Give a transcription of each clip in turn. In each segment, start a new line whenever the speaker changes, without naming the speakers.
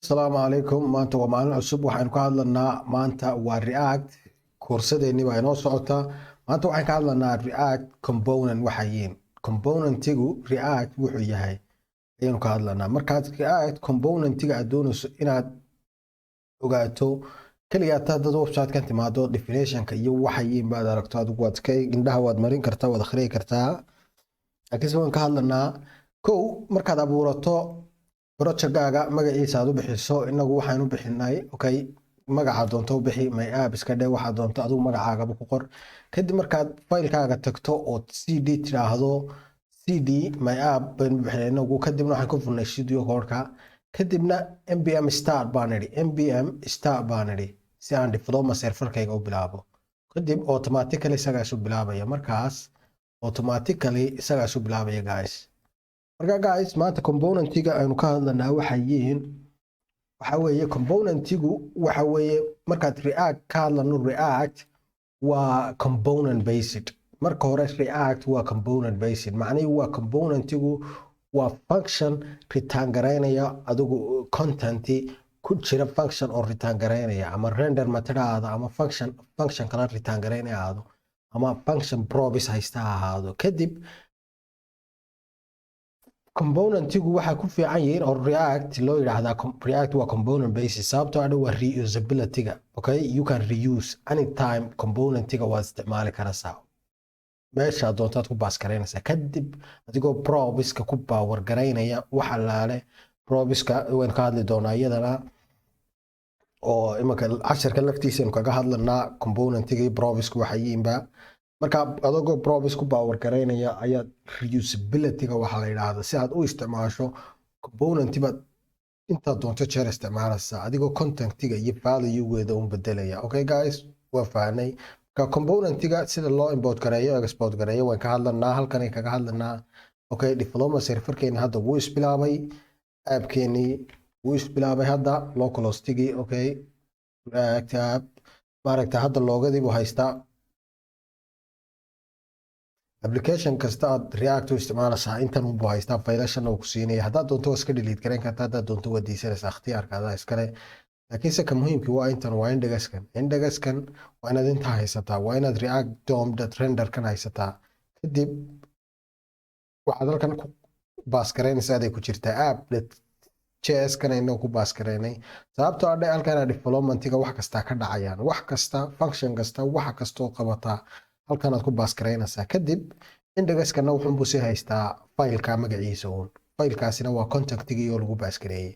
السلام عليكم maanta waa maalin cusub waxaan ka hadlanaa maanta waa react course-deeni baa inoo socota maanta waxaan ka hadlanaa react component waxa yihiin componentigu react wuxuu yahay ayaan ka hadlanaa markaad react componentiga aad doonayso inaad ogaato kaliya dad website kan timaado definition-ka iyo waxa yihiin baad aragto adigu waad ka indhaha waad marin kartaa waad akhriyi kartaa laakiin waxaan ka hadlanaa kow markaad abuurato project-gaaga magaciisa aad u bixiso inagu waxaan u bixinay okay magaca doonto u bixi my app iska dheh waxa doonto adigu magacaaga ku qor kadib markaad file-kaaga tagto oo cd tiraahdo cd my app baan bixinay inagu kadibna waxaan ku furnay studio code-ka kadibna npm start baan nidhi si aan diploma server-kayga u bilaabo kadib automatically isaga isu bilaabaya markaas automatically isaga isu bilaabaya guys marka guys maanta componentiga aynu ka hadlanaa waxa yihiin waxa weeye componentigu waxa weeye markaad react ka hadlano react waa component based marka hore react waa component based macnaheedu waa componentigu waa function return gareynaya adigu content ku jira function oo return gareynaya ama render method ama function kala return gareynaya ama function promise haysta ahaado kadib componentigu waxa ku fiican yihiin oo react loo yiraahdaa react waa component based sababtoo ah waa reusability-ga okay you can reuse anytime componentiga waa isticmaali karaysaa meesha doontaad ku baas gareynaysaa kadib adigoo promise-ka ku power gareynaya waxa laale promise-ka waan ka hadli doonaa iyadana oo imaka casharka laftiisa kaga hadlanaa componentiga iyo promise-ku waxa yihiinba marka adagoo promise ku power gareynaya ayaa reusability-ga waxa la yiraahdaa si aad u isticmaasho component-ba inta doonto jeer isticmaalaysaa adigoo content-ga iyo value-geeda u bedelaya okay guys waa fahnay ka component-ga sida loo import gareeyo export gareeyo waan ka hadlanaa halkan ay kaga hadlanaa okay diploma server-keena hadda wuu isbilaabay app-keeni wuu isbilaabay hadda local host-gi okay react app maaragta hadda loogadii buu haystaa application kasta aad react u isticmaalaysaa intan uu haystaa faylashan uu ku siinaya haddaad doonto iska delete gareyn kartaa haddaad doonto waa diisanaysaa ikhtiyaarkaada iskale laakiin se ka muhiimkii waa intan waa indexkan waa inaad intaa haysataa waa inaad react dom.render kan haysataa kadib waxaad halkan ku baas gareynaysaa aday ku jirtaa app.js kan aynu ku baas gareynay sababtoo ah halkan development-ga wax kasta ka dhacayaan wax kasta function kasta wax kasta oo qabataa halkan aad ku baas gareynaysaa kadib indexkana wuxuu buu si haystaa file-ka magaciisa uun file-kaasina waa content-gii oo lagu baas gareeyay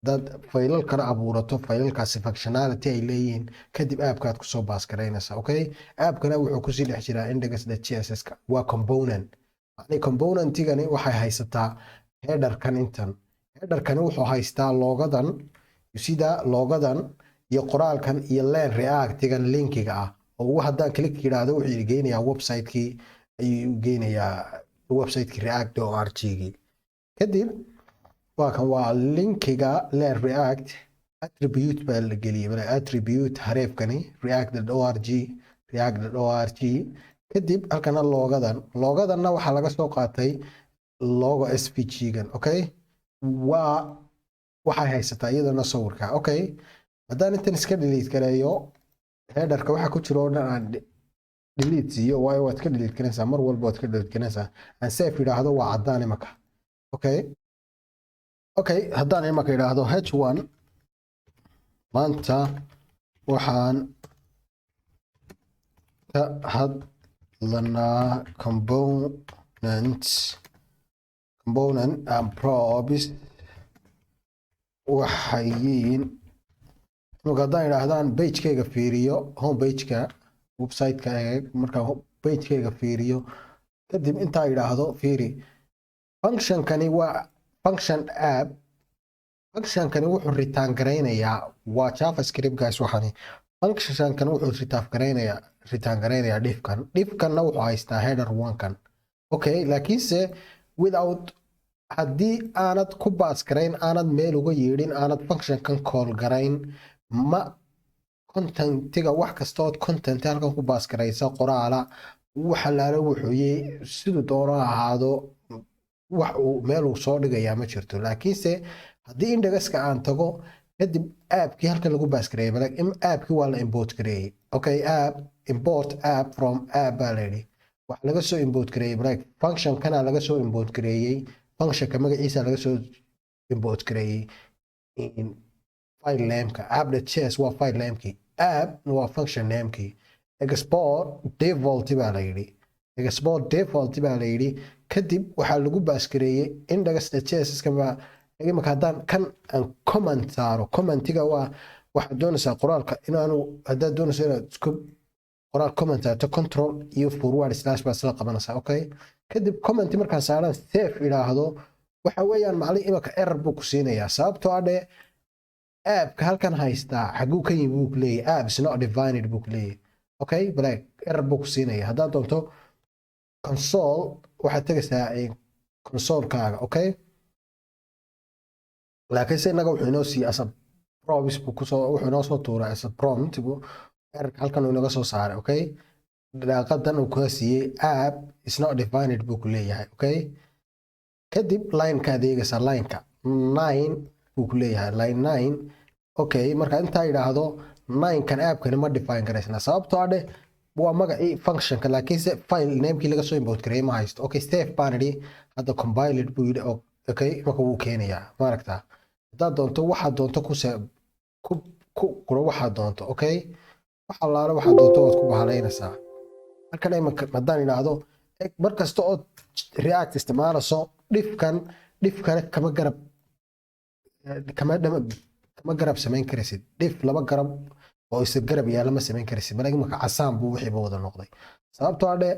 dad faylal kala abuurato faylalkaasi functionality ay leeyihiin kadib app-kaad ku soo baas gareynaysaa okay app-kana wuxuu ku sii dhex jiraa index.css-ka waa component macnaheedu component-gani waxay haysataa header-kan intan header-kani wuxuu haystaa sida loogadan iyo qoraalkan iyo len react-gan linkiga ah oo haddaan click yiraahdo wuxuu geynayaa website-kii ayuu geynayaa website-kii react.org-gi kadib waa linkiga len react attribute baa la geliyay attribute hareefkani react.org kadib halkana loogadanna waxaa laga soo qaatay logo svg-gan okay waxay haysataa iyadana sawirka okay haddaan intan iska delete gareeyo header-ka waxa ku jiro dhan aan delete iyo waayo waad ka delete gareynaysaa mar walba waad ka delete gareynaysaa aan save yiraahdo waa cadaan imaka okay haddaan imaka yiraahdo h1 maanta waxaan ka hadlanaa component and props waxay yihiin haddaan idhaahdaan page-kayga fiiriyo home page-ka website-ka markaan page-kayga fiiriyo kadib intaa idhaahdo fiiri function-kani waa function app function-kani wuxuu return gareynayaa waa javascript guys waxani function-kani wuxuu return gareynayaa dhifkanna wuxuu haystaa header 1-kan okay laakiinse without haddii aanad ku baas gareyn aanad meel uga yeedhin aanad function-kan call gareyn ma content-ga wax kasta oo content halkan ku baas gareysa qoraala waxa laala wuxuu sidoo doono ahaado wax uu meel uu soo dhigayaa ma jirto laakiinse haddii indexka aan tago kadib app-kii halkan lagu baas gareeyay bal app-kii waa la import gareeyay okay app import app from app baa la yidhi waxa laga soo import gareeyay bal function kana laga soo import gareeyay functionka magaciisa laga soo import gareeyay in file name-ka app.js waa file name-kii app waa function name-kii export default baa la yidhi export default baa la yidhi kadib waxaa lagu baas gareeyay index.js kama marka haddaan kan aan comment saaro commentiga waa waxaad doonaysaa qoraalka inaanu haddaad doonayso inaad isku qoraal comment saarto control iyo forward slash baa isla qabanaysaa okay kadib comment markaan saaraan save idhaahdo waxa weeyaan macallin imaka error buu ku siinayaa sababtoo ah dheh app-ka halkan haystaa xaguu ka yimi buu ku leeyahay app is not defined buu ku leeyahay okay black error buu ku siinaya haddaad doonto console waxaad tegaysaa console-kaaga okay laakiin se inaga wuxuu inoo siiyey as a promise buu kusoo wuxuu inoo soo tuuray as a prompt buu errorka halkan uu inaga soo saaray okay daaqadan uu ka siiyey app is not defined buu ku leeyahay okay kadib line-ka adeegaysaa line-ka 9 buu ku leeyahay line 9 okay marka intaa yidhaahdo 9kan app-kani ma define garaysna sababtoo ah dheh waa magacii functionka laakiinse file name-kii laga soo import gareeyay ma haysto okay save baan idhi hadda compiled buu yidhi okay marka wuu keenayaa maaragtaa haddaad doonto waxaad doonto ku quro waxaad doonto okay wax allaale waxaad doonto waad ku bahalaynaysaa halkan imanka haddaan idhaahdo mar kasta oo react isticmaalayso dhifkane kama garab samayn karaysid dhif laba garab oo isa garab yaala ma samayn karaysid bal imanka casaan buu wixiiba wada noqday sababtoo ah dheh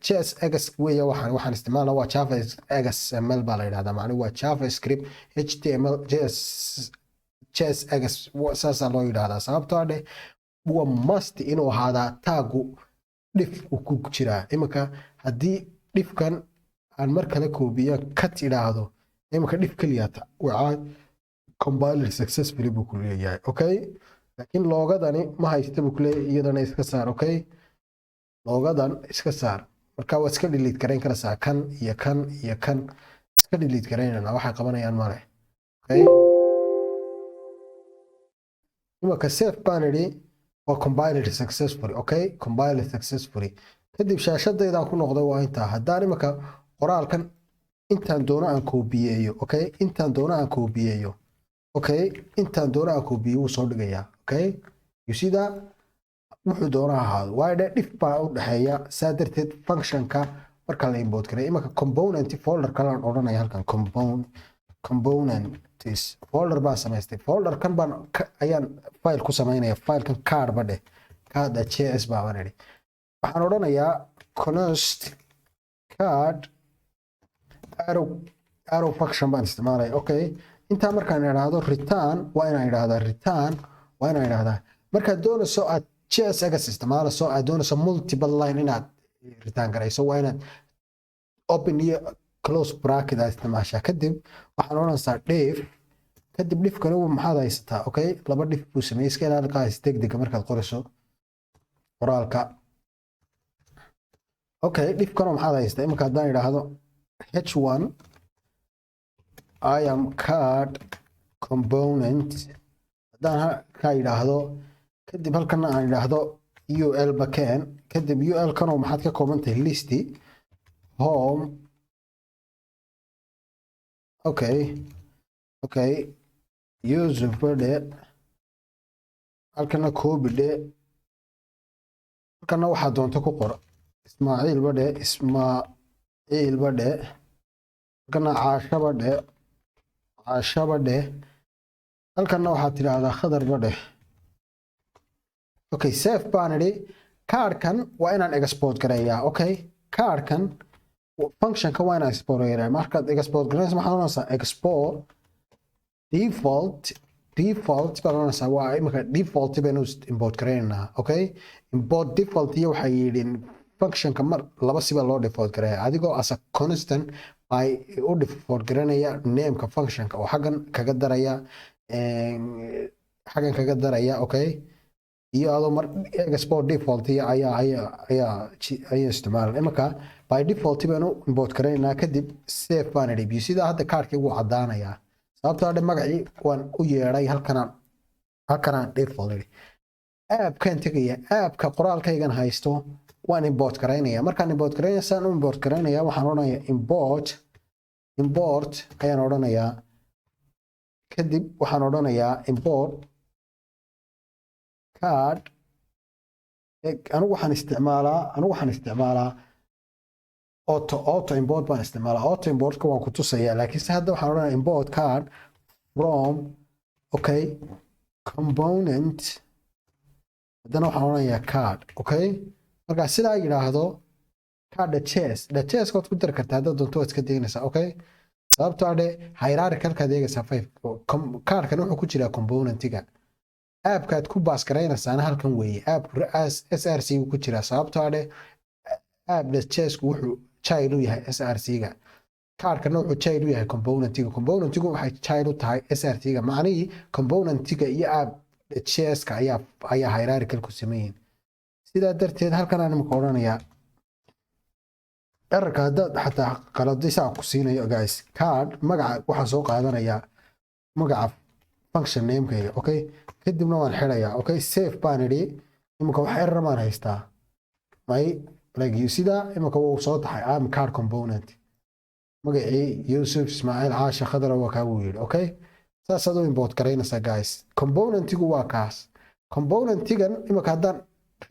JS weeye waxaan isticmaalnaa waa Java XML baa la yidhahdaa macnuu waa JavaScript HTML JS saasaa loo yidhahdaa sababtoo ah dheh waa must inuu ahaadaa taagu dhif uu ku jiraa imanka haddii dhifkan aan mar kale koobiya cut idhaahdo imanka dhif keliyata waa compiler successfully buu ku leeyahay okay laakiin loogadani ma haysta buu ku leeyahay iyadana iska saar okay loogadan iska saar marka waa iska delete garayn karaysaa kan iyo kan iyo kan iska delete garaynana waxay qabanayaan male okay imanka save baan idhi waa compiler successfully okay compiler successfully kadib shaashadaydan ku noqday waa intaa haddaan imanka qoraalkan intaan doono aan koobiyeeyo okay intaan doono aan koobiyeeyo okay intaan doono aan koobiyeeyo wuu soo dhigayaa okay you see that wuxuu doona ahaado waayo dhe dhif baa u dhexeeya saa darteed functionka marka la import gareeyo imanka component folder kalaan odhanaya halkan components folder baan samaystay folderkan baan ayaan file ku samaynaya filekan card ba dheh card.js baan idhi waxaan odhanayaa const card arrow function baan isticmaalaya okay intaa markaan idhaahdo return waa inaan idhaahdaa markaad doonayso aad JS isticmaalayso aad doonayso multiple line inaad return garayso waa inaad open iyo close bracket aad isticmaashaa kadib waxaan odhanaysaa div kadib dhifkani maxaad haysataa okay laba dhif buu sameeyey iska ilaali qaadis degdega markaad qorayso qoraalka okay dhifkana maxaad haysataa imanka haddaan idhaahdo h1 I am card component haddaan ka idhaahdo kadib halkana aan idhaahdo ul backend kadib ul kanoo maxaad ka kooban tahay listi home okay user bade halkana copy de halkana waxaad doonto ku qor ismaaciil bade halkana caasha bade halkana waxaad tidhaahdaa khadar bade okay save baan idhi cardkan waa inaan export gareeyaa okay cardkan functionka waa inaan export gareeyaa markaad export gareyso maxaad oranaysaa export default baan oranaysaa waa imika default baynu import gareynaa okay import default iyo waxay yidhi functionka mar laba siba loo default gareeya adigoo as a constant ay u default garanaya nameka functionka oo xaggan kaga daraya okay iyo adoo mar export default ayaa isticmaalan imanka by default baynu import garaynaa kadib save baan idhi sida hadda kaarkii wuu caddaanayaa sababtoo ah magacii waan u yeeray halkanaan default app-kan tagaya app-ka qoraalkaygan haysto waan import garaynaya markaan import garaynaya saan u import garaynaya waxaan odhanayaa import ayaan odhanayaa kadib waxaan odhanayaa import card anigu waxaan isticmaalaa auto import baan isticmaalaa auto importka waan ku tusayaa laakiin hadda waxaan odhanayaa import card from okay component haddana waxaan odhanayaa card okay marka sidaa yiraahdo card the chess kood ku dar kartaa haddaad doonto waad iska deynaysaa okay sababtoo ah hierarchical ka deegaysaa 5 cardkan wuxuu ku jiraa componentiga app-kaad ku baas garaynaysaana halkan weeye app src ku jiraa sababtoo ah app the chess wuxuu child u yahay src-ga cardkana wuxuu child u yahay componentigu waxay child u tahay src-ga macnihii componentiga iyo app the chess-ka ayaa hierarchical ku sameeyeen sidaa darteed halkan aan imika odhanayaa errorka haddaad xataa qaladisaa ku siinayo guys card magaca waxaan soo qaadanayaa magaca function namekayga okay kadibna waan xirayaa okay save baan idhi imika wax error maan haystaa may like sidaa imika wuu soo taxay am card component magacii Yusuf Ismaaciil Caasha Khadra waa kaa wuu yidhi okay saasaad u import garaynaysaa guys componentigu waa kaas componentigan imika haddaan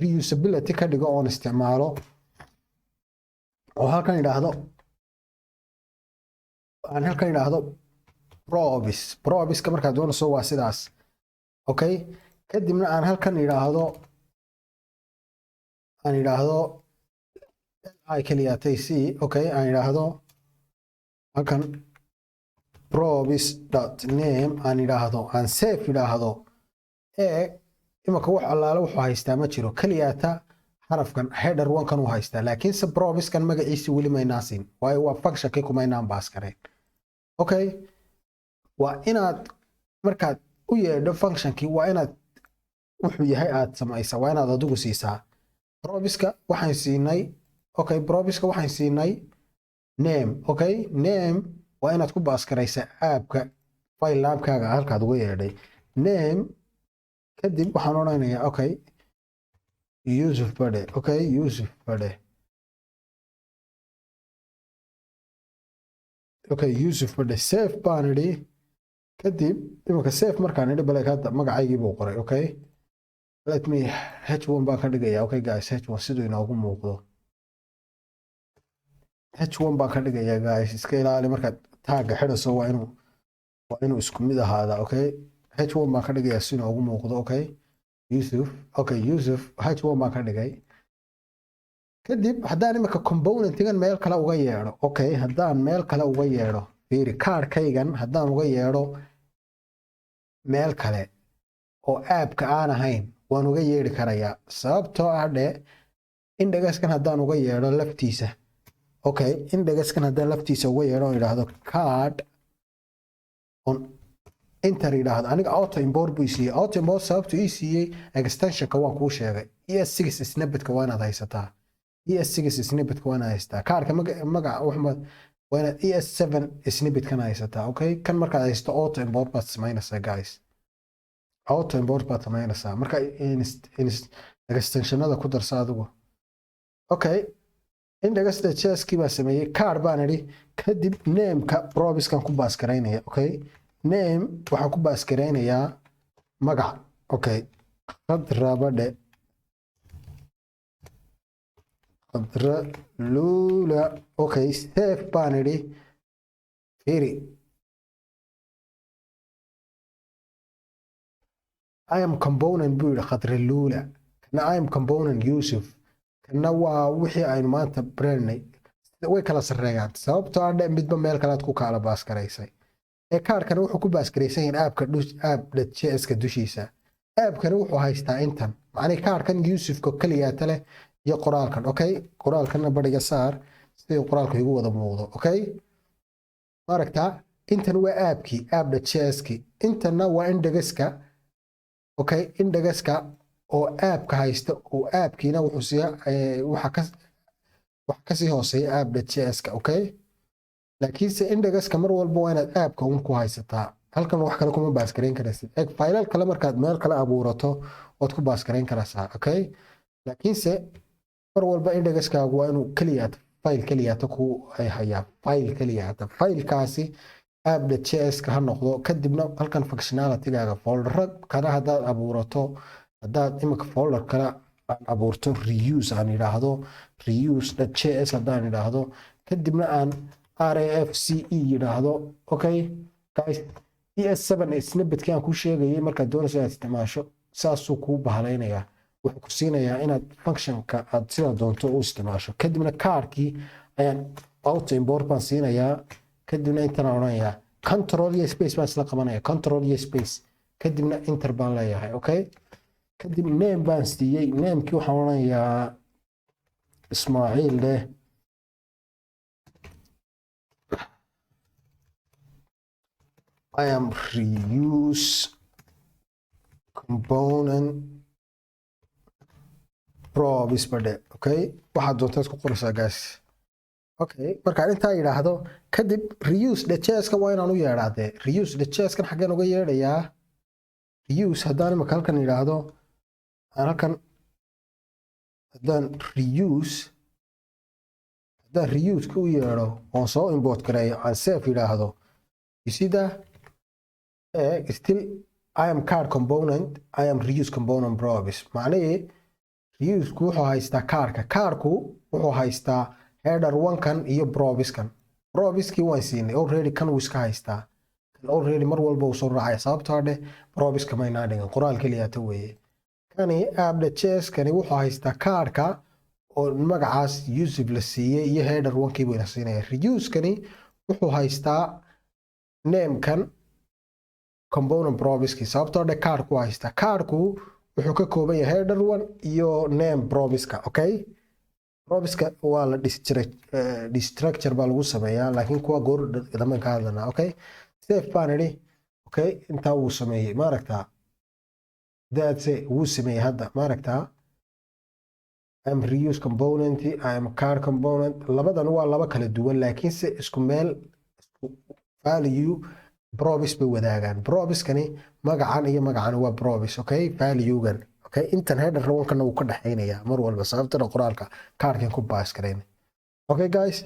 reusability ka dhigo oon isticmaalo oo halkan idhaahdo probiska markaad doonayso waa sidaas okay kadibna aan halkan idhaahdo ay keliyatay c okay aan idhaahdo halkan probis.name aan idhaahdo aan save idhaahdo imaka wax allaale wuxuu haystaa ma jiro keliyata xarafkan header one-kan uu haystaa laakiinse probiskan magaciisi weli maynaan siin waayo waa functionkii kumaynaan baas kareen okay waa inaad markaad u yeedho functionkii waa inaad wuxuu yahay aad samaysaa waa inaad adigu siisaa probiska waxaan siinay name okay name waa inaad ku baas karaysaa app-ka file name-kaaga halkaad uga yeedhay name kadib waxaan odhanayaa okay Yusuf Bade okay Yusuf Bade okay Yusuf Bade save baan idhi kadib imika save markaan idhi bale hadda magacaygii buu qoray okay let me h1 baan ka dhigayaa okay guys h1 siduu inoogu muuqdo h1 baan ka dhigayaa guys iska ilaali markaad taagga xidhaso waa inuu isku mid ahaada okay h1 baan ka dhigayaa si inoogu muuqdo okay Yusuf h1 baan ka dhigay kadib haddaan imika componentigan meel kale uga yeedho okay haddaan meel kale uga yeedho fiiri cardkaygan haddaan uga yeedho meel kale oo app-ka aan ahayn waan uga yeedhi karayaa sababtoo ah indexkan haddaan uga yeedho laftiisa okay indexkan haddaan laftiisa uga yeedho oo idhaahdo card on enter idhaahdo aniga auto import buu siiyey auto import sababtu ii siiyey extensionka waan kuu sheegay es6 snippetka waa inaad haysataa es6 snippetka waa inaad haysataa kaarka magaca waa inaad es7 snippetkana haysataa okay kan markaad haysto auto import baad samaynaysaa guys auto import baad samaynaysaa marka extensionada ku darsa adigu okay indexda chesskii baa sameeyey card baan idhi kadib nameka probiskan ku baas garaynaya okay name waxaan ku baas garaynayaa magac okay Khadrabade Khadra Lula okay save baan idhi fiiri I am component buu yidhi Khadra Lula kana I am component Yusuf kana waa wixii aynu maanta baranay way kala sarreeyaan sababtoo ah midba meel kalaad ku kala baas garaysay kaarkana wuxuu ku baas garaysan yahay app-ka js-ka dushiisa app-kana wuxuu haystaa intan macnii kaarkan Yusufka kaliyaata leh iyo qoraalkan okay qoraalkana bariga saar sidii qoraalku igu wada muuqdo okay maaragtaa intan waa app-js-ki intanna waa indexka okay indexka oo app-ka haysta oo app-kiina waxa kasii hooseeya app.js-ka okay laakiinse indexka mar walba waa inaad app-ka un ku haysataa halkan wax kale kuma baas gareyn karaysid eg faylal kale markaad meel kale abuurato ood ku baas gareyn karaysaa okay laakiinse mar walba indexkaagu waa inuu kaliya fayl kaliya ku ay hayaa fayl kaliya faylkaasi app.js ka ha noqdo kadibna halkan functionality-gaaga folder kana hadaad abuurato hadaad imika folder kale aan abuurto reuse aan yiraahdo reuse.js hadaan yiraahdo kadibna aan RAFCE yiraahdo okay guys ES7 snippet-kii aan ku sheegayay markaad doonayso inaad isticmaasho saasuu kuu bahalaynaya wuxuu ku siinayaa inaad functionka aad sida doonto u isticmaasho kadibna kaarkii ayaan auto import baan siinayaa kadibna intaan oranayaa control iyo space baan isla qabanaya control iyo space kadibna enter baan leeyahay okay kadib name baan siiyay namekii waxaan oranayaa Ismaaciil leh I am reuse component provis bade okay waxaad doontaad ku qoraysaa guys okay markaan intaa yiraahdo kadib reuse.js ka waa inaan u yeedhaade reuse.js kan xageen uga yeedhayaa reuse haddaan imika halkan yiraahdo halkan haddaan reuse ku yeedho oon soo import gareeyo aan save yiraahdo you see that still I am card component I am reuse component provis macnaheedu reuse ku wuxuu haystaa kaarku wuxuu haystaa header 1 kan iyo proviskii waan siinay already kan wuu iska haystaa already mar walba uu soo raacay sababtoo ah proviska ma inaa dhigan qoraal kaliya ta weeye kani app.js kani wuxuu haystaa kaarka oo magacaas usage la siiyay iyo header 1 kii buu ina siinaya reuse kani wuxuu haystaa name kan component proviskii sababtoo ah kaarku haystaa kaarku wuxuu ka kooban yahay header 1 iyo name proviska okay proviska waa la destructure baa lagu sameeyaa laakiin kuwa goor dhammaan ka hadlana okay save binary okay inta uu sameeyay ma aragtaa that's it uu sameeyay hadda ma aragtaa I am reuse component I am car component labadan waa laba kala duwan laakiin se isku meel value provis bay wadaagaan proviskani magacan iyo magacan waa provis okay value-gan okay intan header rawankana uu ka dhaxeynaya mar walba sababta qoraalka kaarkan ku baas gareyn okay guys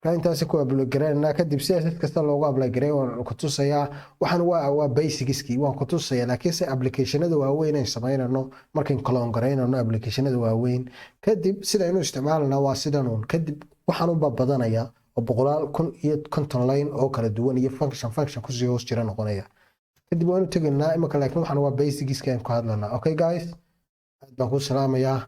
intaas ku apply gareynaa kadib CSS kasta loogu apply gareey waan ku tusayaa waxaan waa basicski waan ku tusayaa laakiin se applicationada waaweyn ay sameynano markaan clone gareynano applicationada waaweyn kadib sida inuu isticmaalna waa sidan uun kadib waxaan u badanayaa oo boqolaal kun iyo konton line oo kala duwan iyo function ku sii hoos jira noqonaya kadib waanu tagnaa imika laakiin waxaan waa basicski aan ku hadlanaa okay guys aad baan ku salaamayaa